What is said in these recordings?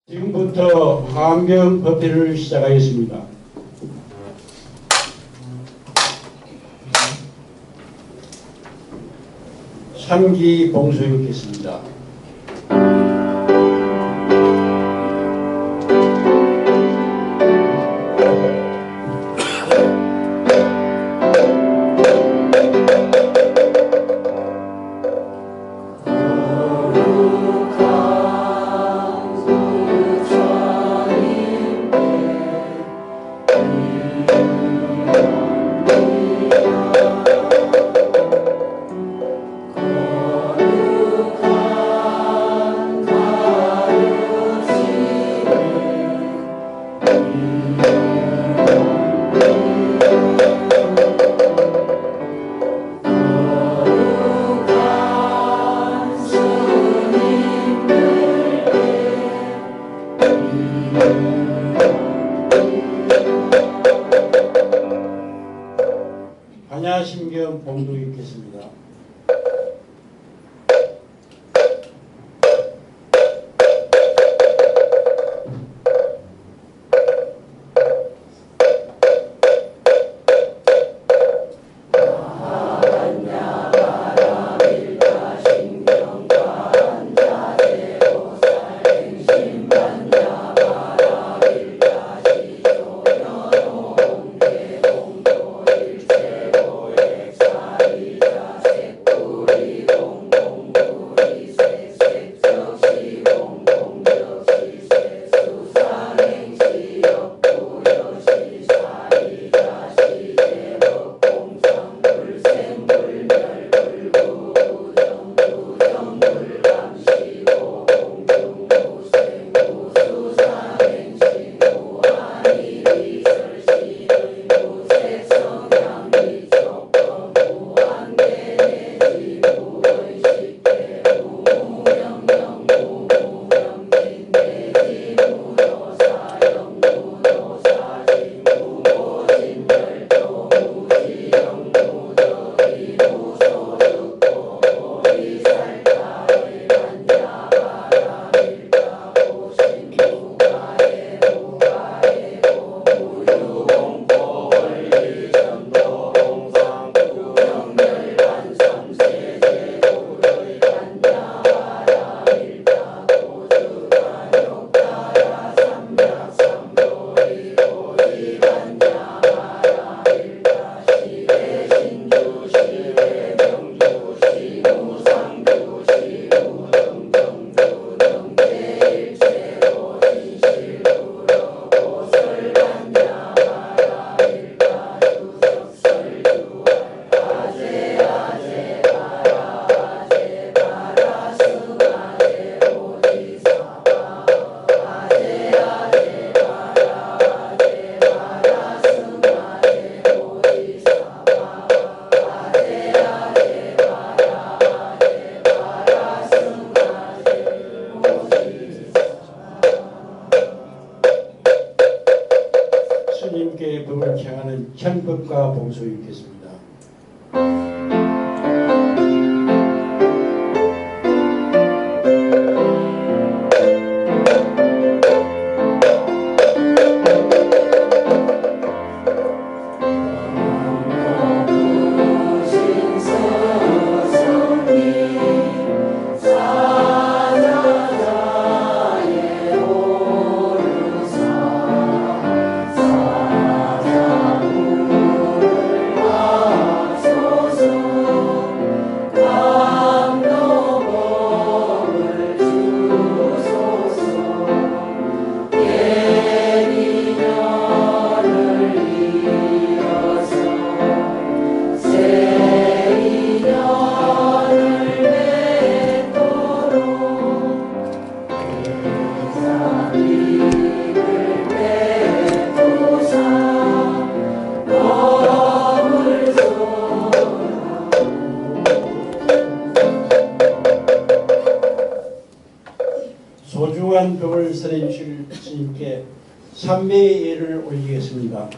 지금부터 환경 법회를 시작하겠습니다. 참기 봉소였겠습니다. 반야심경 봉도 읽겠습니다. 스님께 법을 청하는 천법과 봉소 읽겠습니다. 소중한 법을 설해주실 스님께 삼매의 예를 올리겠습니다.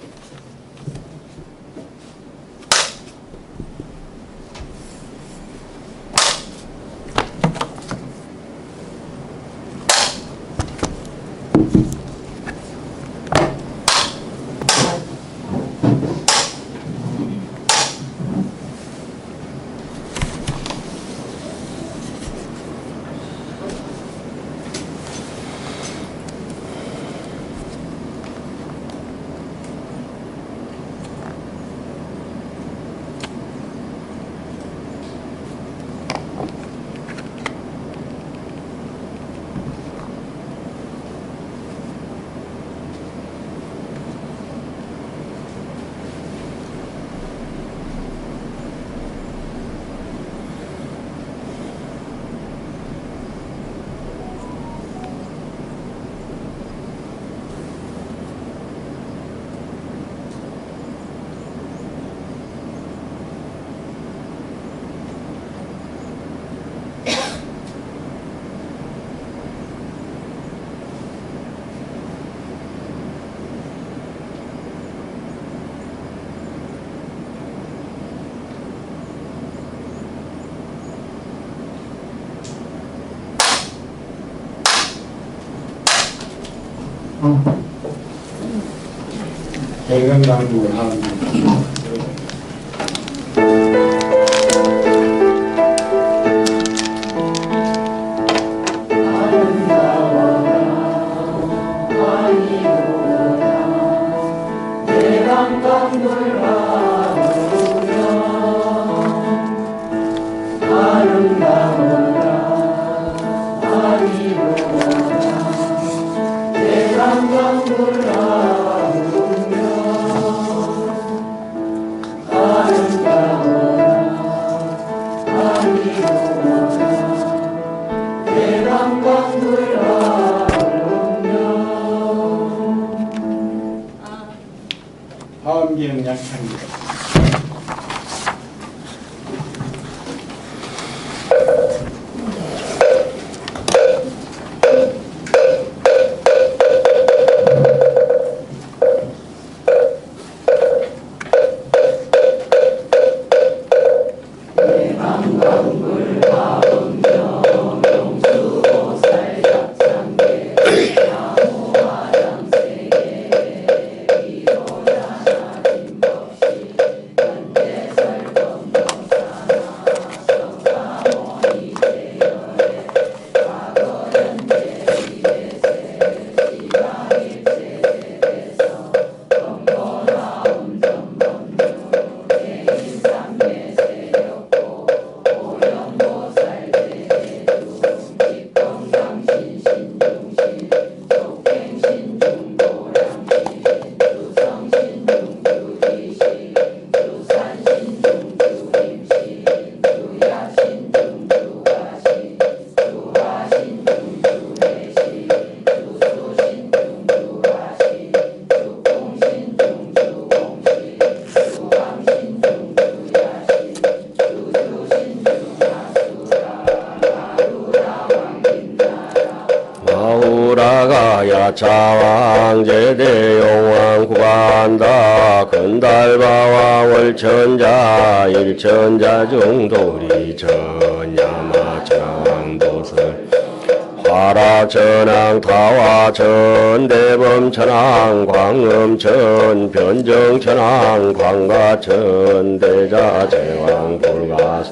대강당도 하는 화엄경 약창입니다. 자왕제대용왕 구간다 건달바와 월천자 일천자 중도리 전야마천왕도설 화락천왕 타화천 대범천왕 광음천 변정천왕 광가천 대자제왕 불가스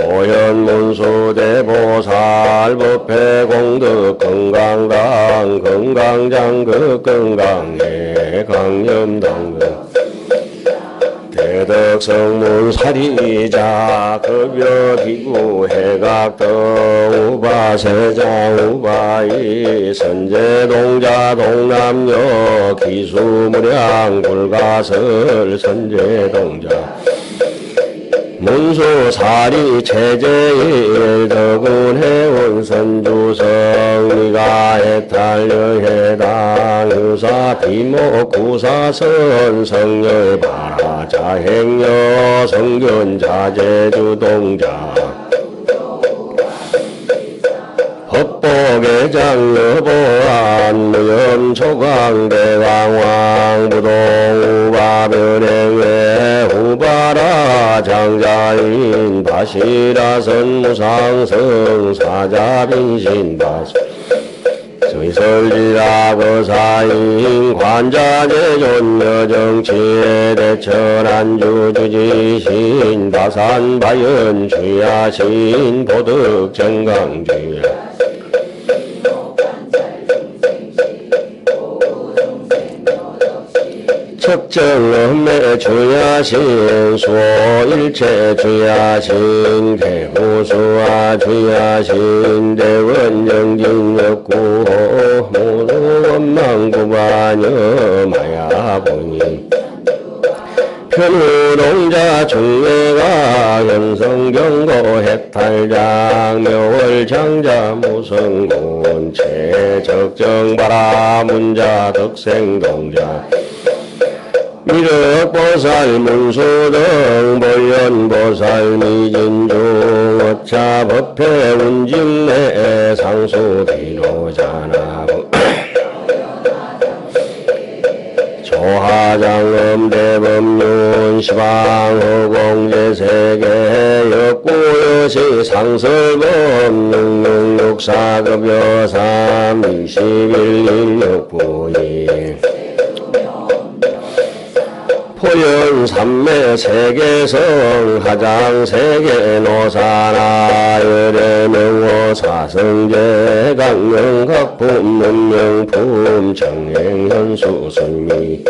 보현문수 대보살 법회 공덕 건강당 건강장극 건강해 강념당극 대덕성문 사리자 급여기구 해각덕 우바세자 우바이 선제동자 동남역 기수무량 불가설 선제동자 문수사리 체제일 덕운해운 선주성 니가 해탈려 해당 유사 비목 구사선 성열 바라자 행여 성견자 제주동자 법복의장 여보안 무염 초강대강왕 부동 우바변행외 우바라 장자인 바시라 선무상성 사자빈신 바수 의설지라 거사인 관자재존 여정치에 대천한 주주지신 바산바연 주야신 보득정강주야 척정엄매 주야신 수일체 주야신 대호수와 주야신 대원정진역구 모두 원망구반여 마야보니 편우동자 중매가 현성경고 해탈장 묘월장자 무성군 최적정바라 문자 덕생동자 미륵보살 문수등 보현보살 미진중 어차법회 운징내 상수비로자나부 조하장엄 대법륜 시방허공제세계 역구여시 상설범 666사급여 32116부이 포연 삼매 세계성 하장 세계 노사나 열애명호 사성제 강명각품 문명품 정행현수 순미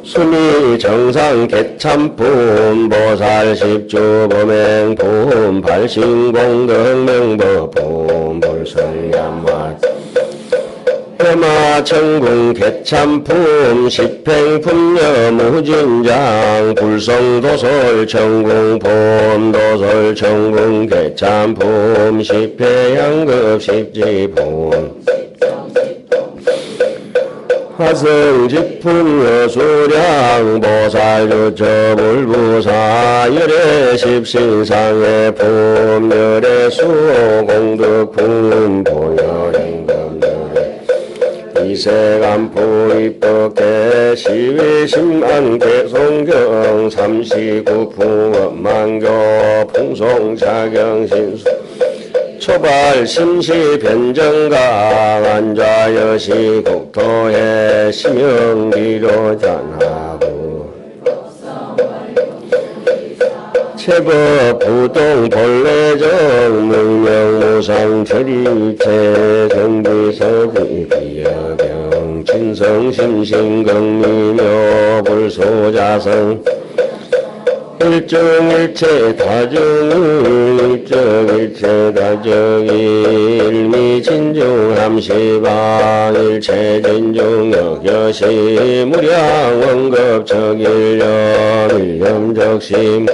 순미 정상 개참품 보살 십주 범행품 발신공덕 명법품 불성야마 해마천궁 개참품 십행품녀 무진장 불성도솔 천궁품 도솔 천궁 개참품 십회양급 십지품 화성지품 여수량 보살주처불부사 열애 십신상의 품 열애수 공덕품 보여행금 이세간포 입법계 시위심안 개송경 삼시구풍 만교 풍송자경신수 초발 심시 변정강 안좌여시 국토해 심영기로 전하고 체법 부동 본래정 문명무상 처리체 정비서비 비여병 진성심신경미묘 불소자성 일정일체 다정일 일정일체 다정일 일미진중함시방 일체진중역 여시 무량 원급적일념 일념적심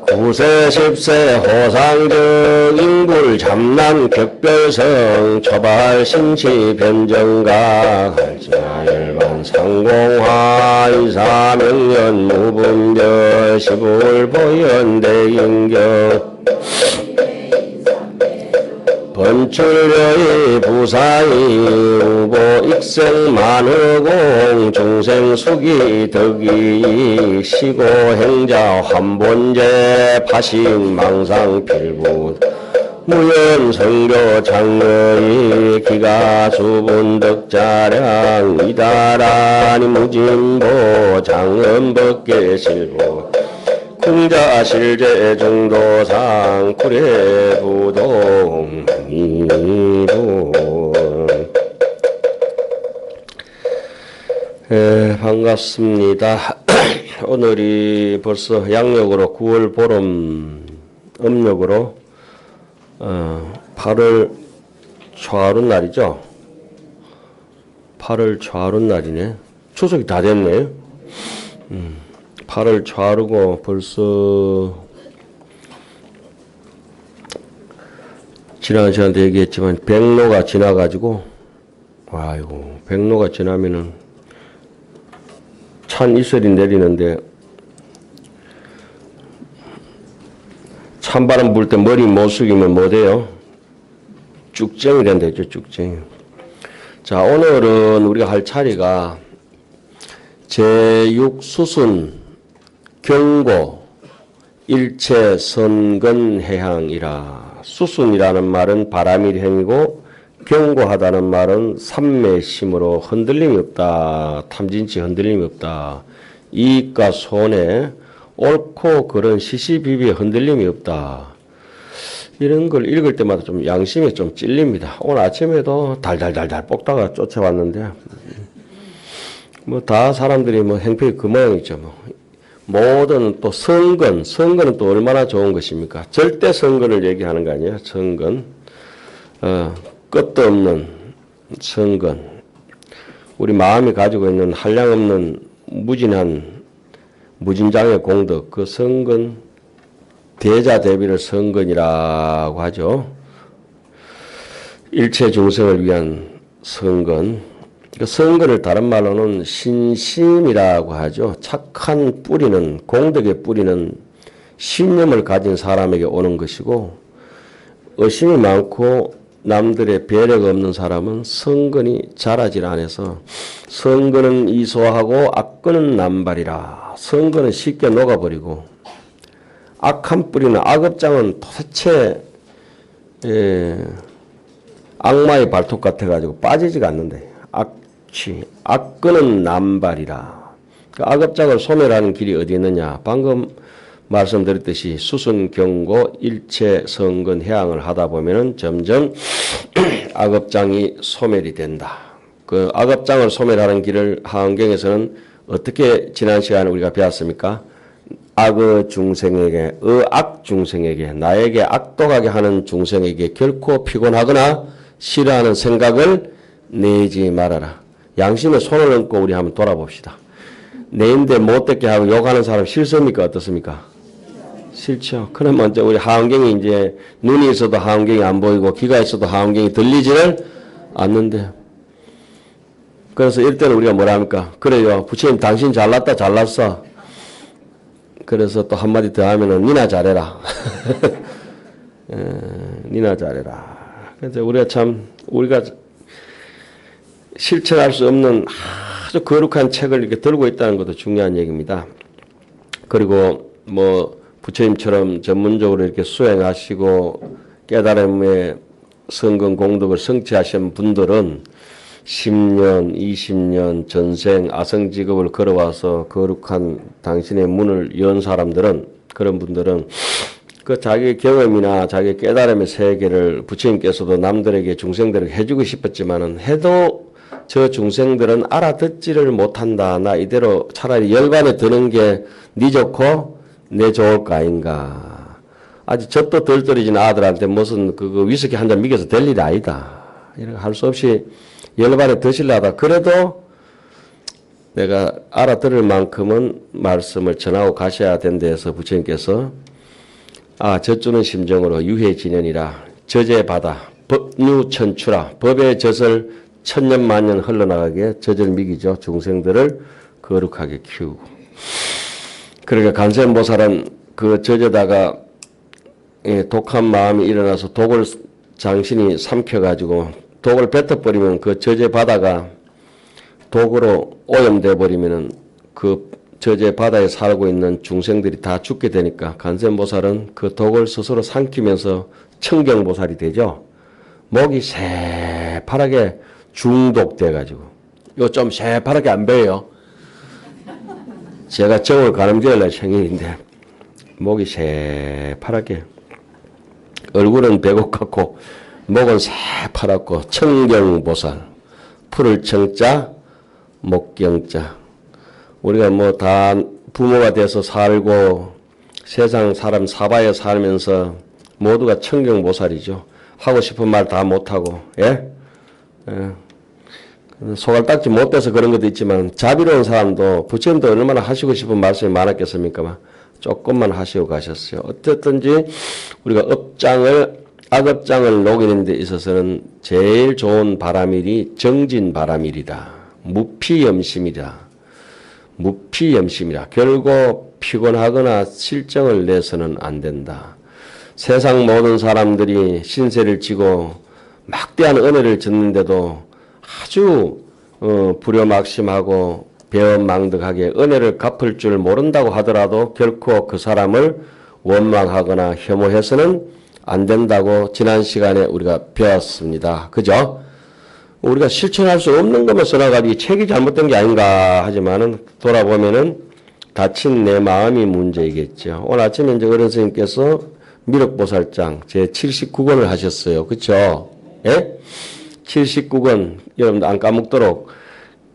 구세 십세 호상적 인불 잠난 격별성 초발 신치 변정각 할지열반 상공화 이사명년 무분별 시불 보현대인경 번출려의 부사의 우보 익생 만허공 중생 수기 덕이 시고 행자 환본제 파식 망상 필부 무연 성교 장르의 기가 수분 덕자량 이다라니 무진보 장엄법계 실부 궁자실제 정도상 구례부동 이부 반갑습니다. 오늘이 벌써 양력으로 9월 보름 음력으로 8월 초하룻 날이죠. 8월 초하룻 날이네. 추석이 다 됐네요. 8월 초하루고 벌써 지난 시간에 얘기했지만 백로가 지나가지고 아이고 백로가 지나면은 찬 이슬이 내리는데 찬바람 불 때 머리 못 숙이면 뭐 돼요? 쭉쟁이 된다죠, 쭉쟁이. 자, 오늘은 우리가 할 차례가 제6수순 경고 일체 선근해향이라. 수순이라는 말은 바람일행이고 경고하다는 말은 삼매심으로 흔들림이 없다. 탐진치 흔들림이 없다. 이익과 손해, 옳고 그런 시시비비의 흔들림이 없다. 이런 걸 읽을 때마다 좀 양심이 좀 찔립니다. 오늘 아침에도 달달달달 볶다가 쫓아왔는데, 뭐 다 사람들이 뭐 행패의 그 모양이죠. 뭐. 모든 또 선거는 또 얼마나 좋은 것입니까? 절대 선거를 얘기하는 거 아니에요. 선거. 끝도 없는 선거. 우리 마음이 가지고 있는 한량없는 무진장의 공덕, 그 선건, 대자 대비를 선건이라고 하죠. 일체 중생을 위한 선건. 그 선건을 다른 말로는 신심이라고 하죠. 착한 뿌리는, 공덕의 뿌리는 신념을 가진 사람에게 오는 것이고, 의심이 많고 남들의 배려가 없는 사람은 선건이 자라질 않아서, 선건은 이소하고 악건은 남발이라. 선건은 쉽게 녹아버리고, 악한 뿌리는, 악업장은 도대체 악마의 발톱 같아가지고 빠지지가 않는데, 악건은 남발이라. 그 악업장을 소멸하는 길이 어디 있느냐. 방금 말씀드렸듯이 수순, 경고, 일체, 성근, 해양을 하다 보면은 점점 악업장이 소멸이 된다. 그 악업장을 소멸하는 길을 하은경에서는 어떻게 지난 시간에 우리가 배웠습니까? 악의 중생에게, 악 중생에게, 나에게 악독하게 하는 중생에게 결코 피곤하거나 싫어하는 생각을 내지 말아라. 양심에 손을 얹고 우리 한번 돌아봅시다. 내인데 못되게 하고 욕하는 사람 싫습니까? 어떻습니까? 싫죠. 그럼 먼저 우리 하은경이 이제 눈이 있어도 하은경이 안 보이고 귀가 있어도 하은경이 들리지를 않는데, 그래서 이럴 때는 우리가 뭐라 합니까? 그래요. 부처님 당신 잘났다 잘났어. 그래서 또 한마디 더 하면은 니나 잘해라. 니나 잘해라. 그래서 우리가 실천할 수 없는 아주 거룩한 책을 이렇게 들고 있다는 것도 중요한 얘기입니다. 그리고 뭐 부처님처럼 전문적으로 이렇게 수행하시고 깨달음의 성근 공덕을 성취하신 분들은 10년, 20년 전생 아성직업을 걸어와서 거룩한 당신의 문을 연 사람들은, 그런 분들은 그 자기의 경험이나 자기의 깨달음의 세계를 부처님께서도 남들에게 중생들에게 해주고 싶었지만은 해도 저 중생들은 알아듣지를 못한다. 나 이대로 차라리 열반에 드는 게 네 좋고 내 좋을 거 아닌가. 아직 젖도 덜 떨어진 아들한테 무슨 그 위스키 한 잔 먹여서 될 일이 아니다. 이렇게 할 수 없이 열반에 드시려다 그래도 내가 알아들을 만큼은 말씀을 전하고 가셔야 된다 해서 부처님께서 젖주는 심정으로 유해진연이라 저제받아 법류천추라 법의 젖을 천년만년 흘러나가게 젖을 먹이죠. 중생들을 거룩하게 키우고. 그러니까 간세음보살은 그 젖에다가 독한 마음이 일어나서 독을 장신이 삼켜가지고 독을 뱉어버리면 그 저제 바다가 독으로 오염돼 버리면은 그 저제 바다에 살고 있는 중생들이 다 죽게 되니까 간세음보살은 그 독을 스스로 삼키면서 청경보살이 되죠. 목이 새파랗게 중독돼가지고 이거 좀 새파랗게 안 배요. 제가 정월 가늠제일날 생일인데 목이 새파랗게, 얼굴은 배고 같고 목은 새파랗고 청경보살, 풀을 청자 목경자. 우리가 뭐 다 부모가 돼서 살고 세상 사람 사바에 살면서 모두가 청경보살이죠. 하고 싶은 말 다 못하고, 예? 소갈딱지 못 돼서 그런 것도 있지만 자비로운 사람도 부처님도 얼마나 하시고 싶은 말씀이 많았겠습니까? 조금만 하시고 가셨어요. 어쨌든지 우리가 악업장을 녹이는 데 있어서는 제일 좋은 바람일이 정진바람일이다. 무피염심이다. 무피염심이라. 결국 피곤하거나 실정을 내서는 안 된다. 세상 모든 사람들이 신세를 지고 막대한 은혜를 졌는데도 아주 불효막심하고 배은망덕하게 은혜를 갚을 줄 모른다고 하더라도 결코 그 사람을 원망하거나 혐오해서는 안 된다고 지난 시간에 우리가 배웠습니다. 그죠? 우리가 실천할 수 없는 것만 써놔가지고 책이 잘못된 게 아닌가 하지만은 돌아보면은 다친 내 마음이 문제이겠죠. 오늘 아침에 이제 어른 선생님께서 미륵보살장 제 79권을 하셨어요. 그쵸? 예? 79권 여러분들 안 까먹도록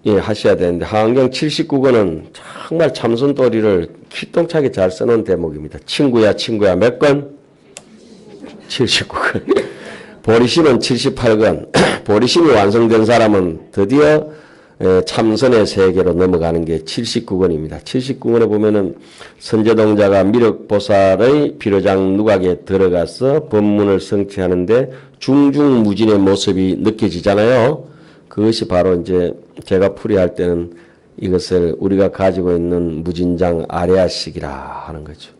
예, 하셔야 되는데 하안경 79권은 정말 참선도리를 기똥차게 잘 써놓은 대목입니다. 친구야 몇 권? 79권. 보리심은 78권. 보리심이 완성된 사람은 드디어 참선의 세계로 넘어가는 게 79권입니다. 79권에 보면은 선제동자가 미륵보살의 비로장 누각에 들어가서 법문을 성취하는데 중중무진의 모습이 느껴지잖아요. 그것이 바로 이제 제가 풀이할 때는 이것을 우리가 가지고 있는 무진장 아레아식이라 하는 거죠.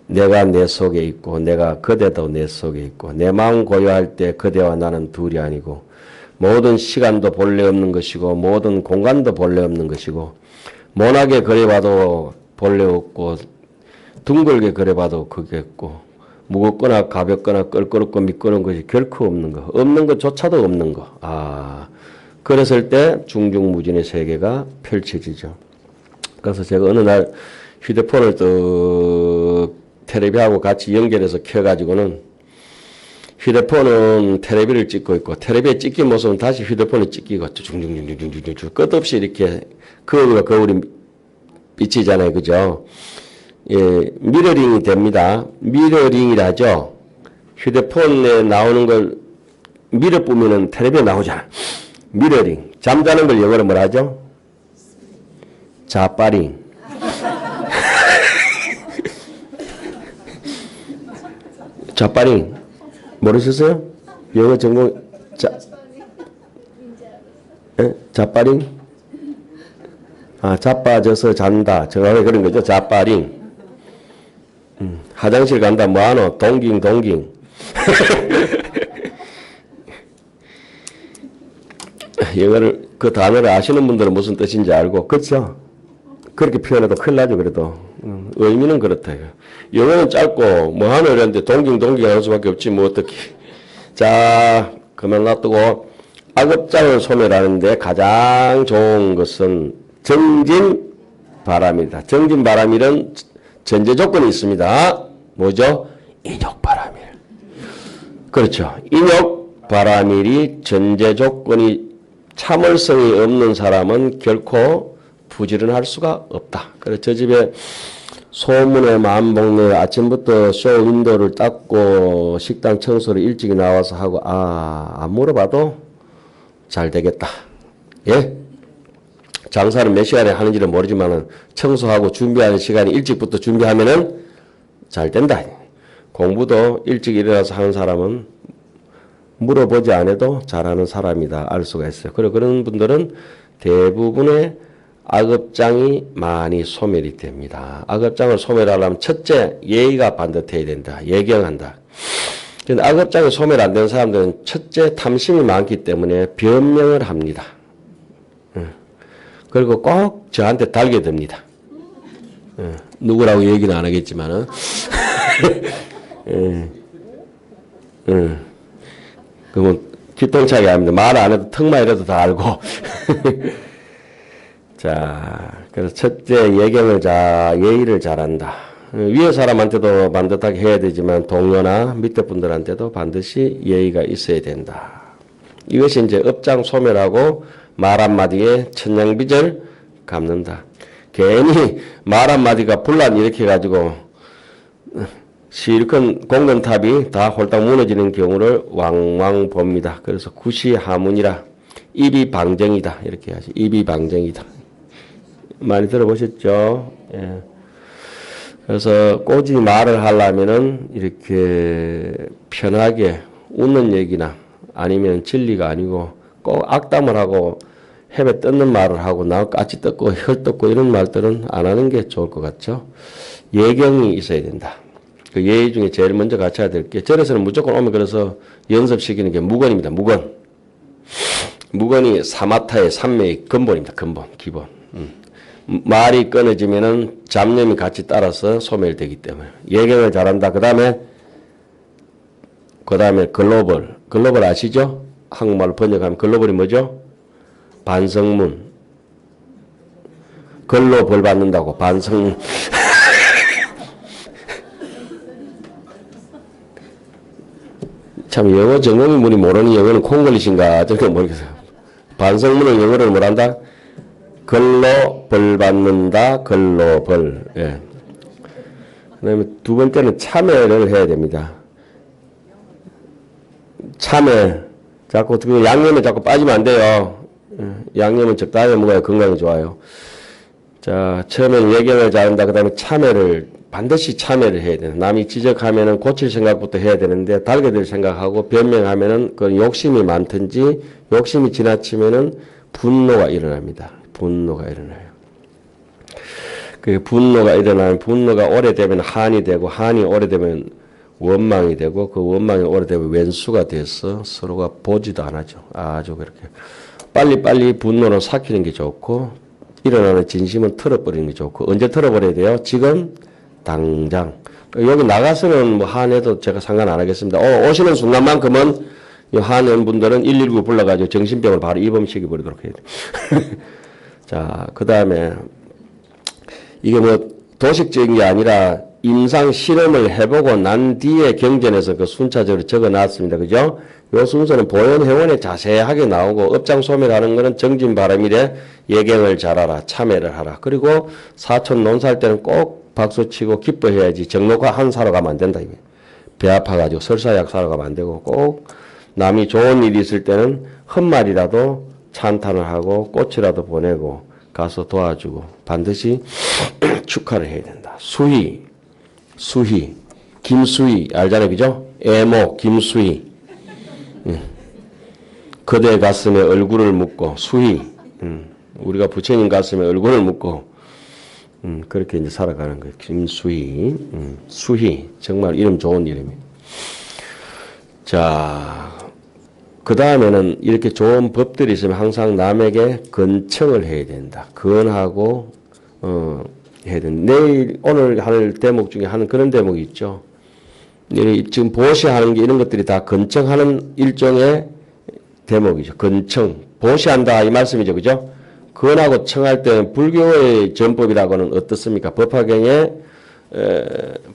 내가 내 속에 있고 내가 그대도 내 속에 있고 내 마음 고요할 때 그대와 나는 둘이 아니고 모든 시간도 본래 없는 것이고 모든 공간도 본래 없는 것이고 모나게 그려봐도 본래 없고 둥글게 그려봐도 그게 없고 무겁거나 가볍거나 껄끄럽고 미끄러운 것이 결코 없는 거. 없는 것조차도 없는 거. 그랬을 때 중중무진의 세계가 펼쳐지죠. 그래서 제가 어느 날 휴대폰을 또 텔레비하고 같이 연결해서 켜가지고는 휴대폰은 텔레비를 찍고 있고 텔레비에 찍힌 모습은 다시 휴대폰에 찍히고 중중중중중중중 끝없이 이렇게 거울이 비치잖아요. 그죠? 예, 미러링이 됩니다. 미러링이라죠. 휴대폰에 나오는 걸 미러 뿌면은 텔레비에 나오잖아. 미러링. 잠자는 걸 영어로 뭐라 하죠? 자빠링. 자빠링. 모르셨어요? 영어 전공, 자빠링? 자빠져서 잔다. 정확하게 그런 거죠. 자빠링. 화장실 간다. 뭐하노? 동깅. 영어를, 그 단어를 아시는 분들은 무슨 뜻인지 알고, 그렇죠? 그렇게 표현해도 큰일 나죠, 그래도. 의미는 그렇다. 영어는 짧고, 뭐하노? 이랬는데, 동깅 할 수밖에 없지, 뭐, 어떻게. 자, 그만 놔두고, 악업장을 소멸하는데 가장 좋은 것은 정진바람이다. 정진바람일은 전제 조건이 있습니다. 뭐죠? 인욕바람일. 그렇죠. 인욕바람일이 전제 조건이 참을성이 없는 사람은 결코 부지런할 수가 없다. 그래서 저 집에 소문의 만복내 아침부터 쇼 윈도우를 닦고 식당 청소를 일찍 나와서 하고 안 물어봐도 잘 되겠다. 예? 장사는 몇 시간에 하는지는 모르지만은 청소하고 준비하는 시간이 일찍부터 준비하면은 잘 된다. 공부도 일찍 일어나서 하는 사람은 물어보지 않아도 잘하는 사람이다. 알 수가 있어요. 그리고 그런 분들은 대부분의 악업장이 많이 소멸이 됩니다. 악업장을 소멸하려면 첫째 예의가 반듯해야 된다. 예경한다. 그런데 악업장이 소멸 안 되는 사람들은 첫째 탐심이 많기 때문에 변명을 합니다. 그리고 꼭 저한테 달게 됩니다. 누구라고 얘기는 안 하겠지만은 그러면 뒷동차게 합니다. 말 안 해도 턱만 이라도 다 알고. 자, 그래서 첫째 예경을 예의를 잘한다. 위에 사람한테도 반듯하게 해야 되지만 동료나 밑에 분들한테도 반드시 예의가 있어야 된다. 이것이 이제 업장 소멸하고 말 한마디에 천냥빚을 갚는다. 괜히 말 한마디가 분란 일으켜가지고 실컷 공건탑이 다 홀딱 무너지는 경우를 왕왕 봅니다. 그래서 구시하문이라 입이 방정이다. 이렇게 하지. 입이 방정이다. 많이 들어보셨죠? 예. 그래서 꼬지 말을 하려면은 이렇게 편하게 웃는 얘기나 아니면 진리가 아니고 꼭 악담을 하고 해배 뜯는 말을 하고 나 까치 뜯고 혈 뜯고 이런 말들은 안 하는 게 좋을 것 같죠. 예경이 있어야 된다. 그 예의 중에 제일 먼저 갖춰야 될 게 절에서는 무조건 오면 그래서 연습시키는 게 무건입니다. 무건. 무건이 사마타의 삼매의 근본입니다. 근본, 기본. 말이 끊어지면은 잡념이 같이 따라서 소멸되기 때문에 예경을 잘한다. 그 다음에 그 다음에 글로벌. 글로벌 아시죠? 한국말로 번역하면 글로벌이 뭐죠? 반성문. 글로 벌 받는다고 반성문. 참 영어 전공인 분이 모르는 영어는 콩글리시인가 저렇게 모르겠어요. 반성문을 영어로 뭐란다? 글로 벌 받는다. 글로 벌. 예. 그다음에 두 번째는 참회를 해야 됩니다. 참회. 자꾸 그 양념에 자꾸 빠지면 안 돼요. 양념은 적당히 먹어야 건강에 좋아요. 자, 처음에는 예경을 잘한다. 그다음에 참회를 반드시 참회를 해야 돼요. 남이 지적하면은 고칠 생각부터 해야 되는데 달게 될 생각하고 변명하면은 그 욕심이 많든지 욕심이 지나치면은 분노가 일어납니다. 분노가 일어나요. 그 분노가 일어나면 분노가 오래되면 한이 되고 한이 오래되면 원망이 되고 그 원망이 오래되면 왼수가 돼서 서로가 보지도 않아죠. 아주 그렇게 빨리빨리 분노를 삭히는 게 좋고 일어나는 진심은 털어버리는 게 좋고 언제 털어버려야 돼요? 지금 당장. 여기 나가서는 뭐 화내도 제가 상관 안 하겠습니다. 오시는 순간만큼은 화낸 분들은 119 불러가지고 정신병을 바로 입원시켜 버리도록 해야 돼요. 자, 그 다음에 이게 뭐 도식적인 게 아니라 임상 실험을 해보고 난 뒤에 경전에서 그 순차적으로 적어 놨습니다. 그죠? 요 순서는 보현회원에 자세하게 나오고 업장 소멸하는 거는 정진바람이래 예경을 잘하라 참회를 하라. 그리고 사촌 논사할 때는 꼭 박수치고 기뻐해야지 정록화 한 사러 가면 안 된다. 배 아파가지고 설사약 사러 가면 안 되고 꼭 남이 좋은 일이 있을 때는 헛말이라도 찬탄을 하고 꽃이라도 보내고 가서 도와주고 반드시 축하를 해야 된다. 수희, 김수희 알잖아요, 그죠? 애모 김수희. 그대 가슴에 얼굴을 묻고 수희. 우리가 부처님 가슴에 얼굴을 묻고 그렇게 이제 살아가는 거예요. 김수희, 수희 정말 이름 좋은 이름이에요. 자. 그 다음에는 이렇게 좋은 법들이 있으면 항상 남에게 건청을 해야 된다. 건하고, 해야 된다. 오늘 할 대목 중에 하는 그런 대목이 있죠. 지금 보시하는 게 이런 것들이 다 건청하는 일종의 대목이죠. 건청. 보시한다 이 말씀이죠. 그죠? 건하고 청할 때는 불교의 전법이라고는 어떻습니까? 법화경에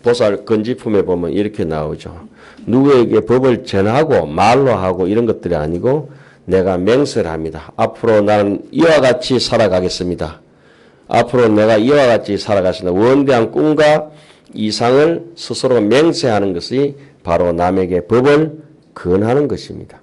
보살 건지품에 보면 이렇게 나오죠. 누구에게 법을 전하고 말로 하고 이런 것들이 아니고 내가 맹설합니다. 앞으로 나는 이와 같이 살아가겠습니다. 앞으로 내가 이와 같이 살아가겠습니다. 원대한 꿈과 이상을 스스로 맹세하는 것이 바로 남에게 법을 건하는 것입니다.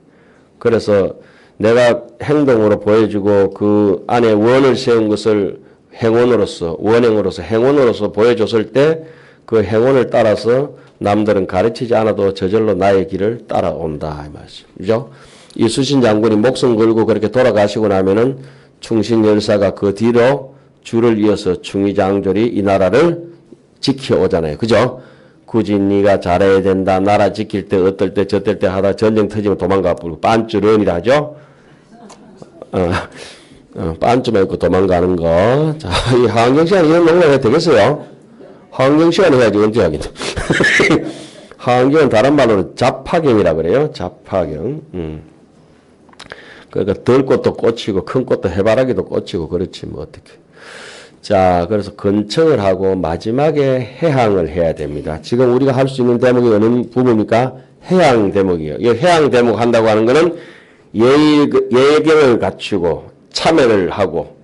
그래서 내가 행동으로 보여주고 그 안에 원을 세운 것을 행원으로서 원행으로서 행원으로서 보여줬을 때 그 행원을 따라서 남들은 가르치지 않아도 저절로 나의 길을 따라온다 이 말씀이죠. 이수신 장군이 목숨 걸고 그렇게 돌아가시고 나면은 충신 열사가 그 뒤로 줄을 이어서 충의장졸이 이 나라를 지켜오잖아요. 그죠? 굳이 네가 잘해야 된다. 나라 지킬 때 어떨 때 저떨 때 하다 전쟁 터지면 도망가 버리고 빤쭈런이라 하죠. 빤쭈만 입고 도망가는 거. 자, 이 하은경 시간 이런 농담 해도 되겠어요? 하은경 시간 해야지 언제 하겠다. 하은경은 다른 말로는 잡화경이라 그래요. 잡화경. 그러니까 덜 꽃도 꽂히고 큰 꽃도 해바라기도 꽂히고 그렇지 뭐 어떻게. 자, 그래서 건청을 하고 마지막에 해항을 해야 됩니다. 지금 우리가 할 수 있는 대목이 어느 부분입니까? 해양 대목이에요. 이 해양 대목 한다고 하는 거는 예경을 갖추고 참회를 하고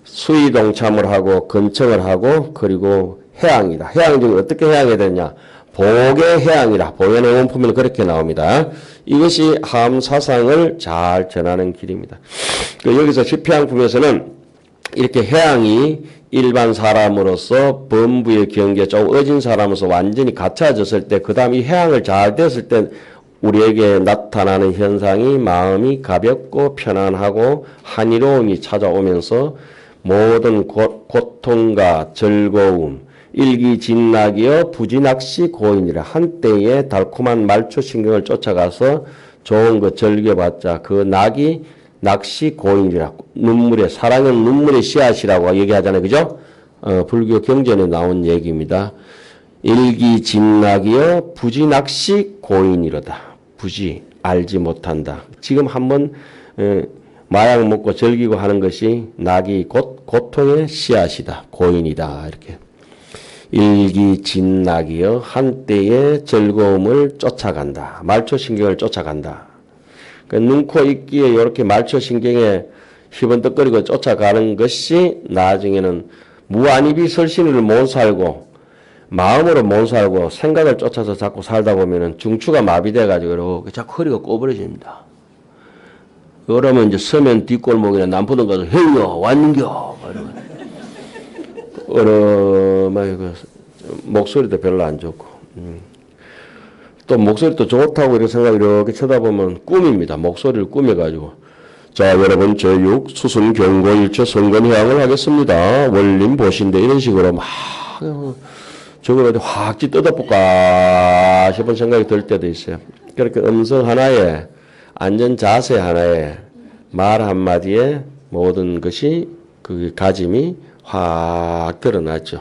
수의 동참을 하고 건청을 하고 그리고 해양이다. 해양 중에 어떻게 해양해야 되느냐? 복의 해양이라 보현의 원품에는 그렇게 나옵니다. 이것이 함사상을 잘 전하는 길입니다. 여기서 십회양품에서는 이렇게 해양이 일반 사람으로서 범부의 경계에 조금 어진 사람으로서 완전히 갖춰졌을 때 그 다음 이 해양을 잘 됐을 때 우리에게 나타나는 현상이 마음이 가볍고 편안하고 한이로움이 찾아오면서 모든 고통과 즐거움 일기진락이여 부지낚시 고인이라 한때의 달콤한 말초신경을 쫓아가서 좋은 거 즐겨봤자 그 낙이 낚시 고인이라 눈물의 사랑은 눈물의 씨앗이라고 얘기하잖아요. 그죠? 불교 경전에 나온 얘기입니다. 일기진락이여 부지낚시 고인이로다. 부지 알지 못한다. 지금 한번 마약 먹고 즐기고 하는 것이 낙이 곧 고통의 씨앗이다. 고인이다. 이렇게. 일기진낙이여 한때의 즐거움을 쫓아간다. 말초신경을 쫓아간다. 그러니까 눈, 코, 입기에 이렇게 말초신경에 희번덕거리고 쫓아가는 것이 나중에는 무안입이 설신을 못 살고 마음으로 못 살고 생각을 쫓아서 자꾸 살다 보면은 중추가 마비돼가지고 이렇게 자꾸 허리가 꼬부러집니다. 그러면 이제 서면 뒷골목이나 남포동 가서 형요 왔는겨 막 목소리도 별로 안 좋고 또 목소리도 좋다고 이렇게 생각을 이렇게 쳐다보면 꿈입니다. 목소리를 꾸며가지고 자 여러분 제6 수순 경고일체 선건해양을 하겠습니다. 원림 보신대 이런 식으로 막 저걸 어디 확 뜯어볼까 싶은 생각이 들 때도 있어요. 그렇게 음성 하나에 안전 자세 하나에 말 한마디에 모든 것이 그 가짐이 확 드러났죠.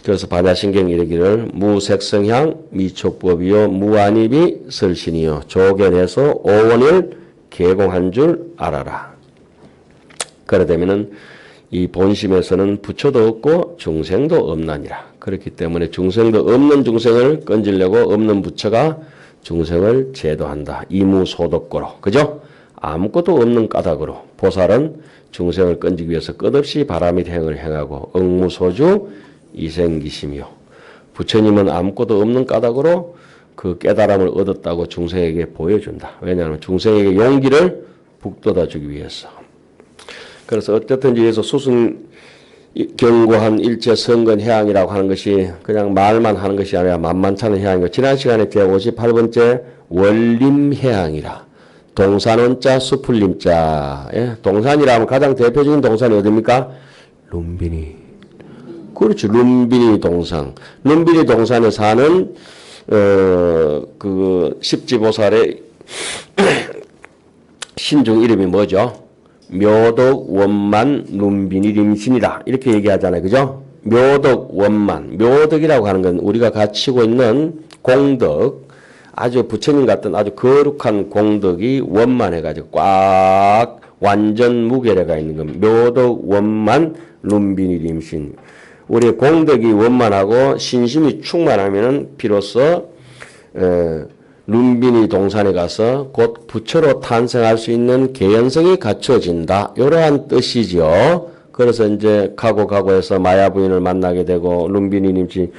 그래서 반야신경이 이르기를 무색성향 미촉법이요 무안입이 설신이요 조견해서 오원을 개공한 줄 알아라. 그러되면은 이 본심에서는 부처도 없고 중생도 없나니라. 그렇기 때문에 중생도 없는 중생을 건지려고 없는 부처가 중생을 제도한다. 이무소독고로. 그죠? 아무것도 없는 까닭으로 보살은 중생을 건지기 위해서 끝없이 바라밋 행을 행하고 응무소주 이생기심이요. 부처님은 아무것도 없는 까닭으로 그 깨달음을 얻었다고 중생에게 보여준다. 왜냐하면 중생에게 용기를 북돋아 주기 위해서. 그래서 어쨌든 여기서 수승 경고한 일체 선건 해양이라고 하는 것이 그냥 말만 하는 것이 아니라 만만찮은 해양이고 지난 시간에 제 58번째 원림 해양이라. 동산원자 수풀림자. 예? 동산이라면 가장 대표적인 동산이 어디입니까? 룸비니. 그렇죠. 룸비니 동산. 룸비니 동산에 사는 그 십지보살의 신중 이름이 뭐죠? 묘덕 원만 룸비니 림신이다. 이렇게 얘기하잖아요. 그죠? 묘덕 원만. 묘덕이라고 하는 건 우리가 갖추고 있는 공덕, 아주 부처님 같은 아주 거룩한 공덕이 원만해가지고 꽉 완전 무결해가 있는 겁니다. 묘덕 원만 룸비니 림신. 우리의 공덕이 원만하고 신심이 충만하면은 비로소 룸비니 동산에 가서 곧 부처로 탄생할 수 있는 개연성이 갖춰진다. 이러한 뜻이죠. 그래서 이제 가고해서 마야 부인을 만나게 되고 룸비니 님씨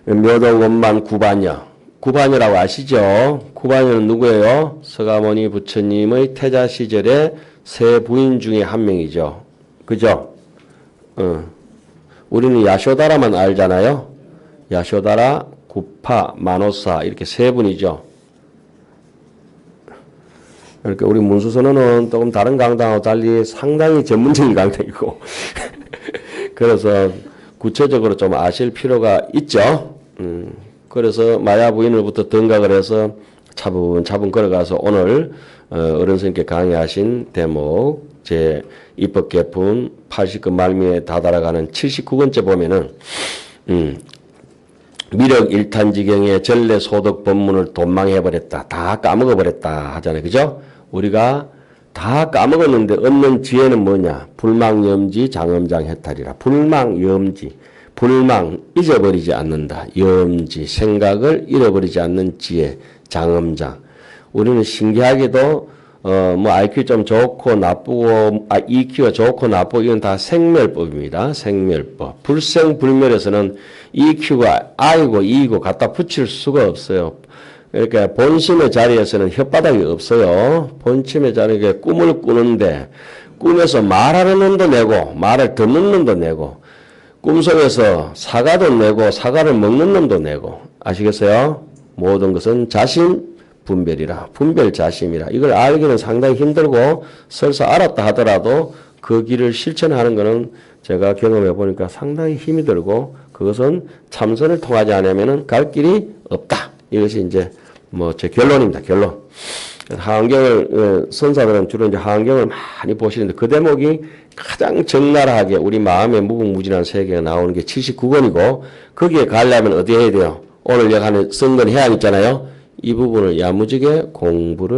묘덕 원만 구반여. 구반여라고 아시죠? 구반여는 누구예요? 서가모니 부처님의 태자 시절의 세 부인 중에 한 명이죠. 그죠? 우리는 야쇼다라만 알잖아요. 야쇼다라, 구파, 마노사 이렇게 세 분이죠. 그러니까 우리 문수선언은 조금 다른 강당하고 달리 상당히 전문적인 강당이고 그래서 구체적으로 좀 아실 필요가 있죠. 그래서 마야 부인을부터 등각을 해서 차분차분 걸어가서 오늘 어른스님께 강의하신 대목 제 입법개품 80급 말미에 다다라가는 79번째 보면은 미륵 일탄지경의 전례 소득 법문을 돈망해버렸다. 다 까먹어버렸다 하잖아요. 그죠? 우리가 다 까먹었는데 얻는 지혜는 뭐냐? 불망염지 장엄장해탈이라. 불망염지. 불망 잊어버리지 않는다. 염지 생각을 잃어버리지 않는 지혜 장엄장. 우리는 신기하게도 뭐 IQ 좀 좋고 나쁘고 EQ가 좋고 나쁘고 이건 다 생멸법입니다. 생멸법. 불생불멸에서는 EQ가 I고 E고 갖다 붙일 수가 없어요. 그러니까 본심의 자리에서는 혓바닥이 없어요. 본심의 자리에 꿈을 꾸는데 꿈에서 말하는 놈도 내고 말을 듣는 놈도 내고 꿈속에서 사과도 내고 사과를 먹는 놈도 내고 아시겠어요? 모든 것은 자신 분별이라 분별 자심이라 이걸 알기는 상당히 힘들고 설사 알았다 하더라도 그 길을 실천하는 것은 제가 경험해 보니까 상당히 힘이 들고 그것은 참선을 통하지 않으면 갈 길이 없다. 이것이 이제 뭐 제 결론입니다. 결론. 하안경을 선사들은 주로 이제 하안경을 많이 보시는데 그 대목이 가장 적나라하게 우리 마음의 무궁무진한 세계가 나오는 게 79권이고 거기에 가려면 어디 해야 돼요? 오늘 여기 안에 선건 해양 있잖아요. 이 부분을 야무지게 공부를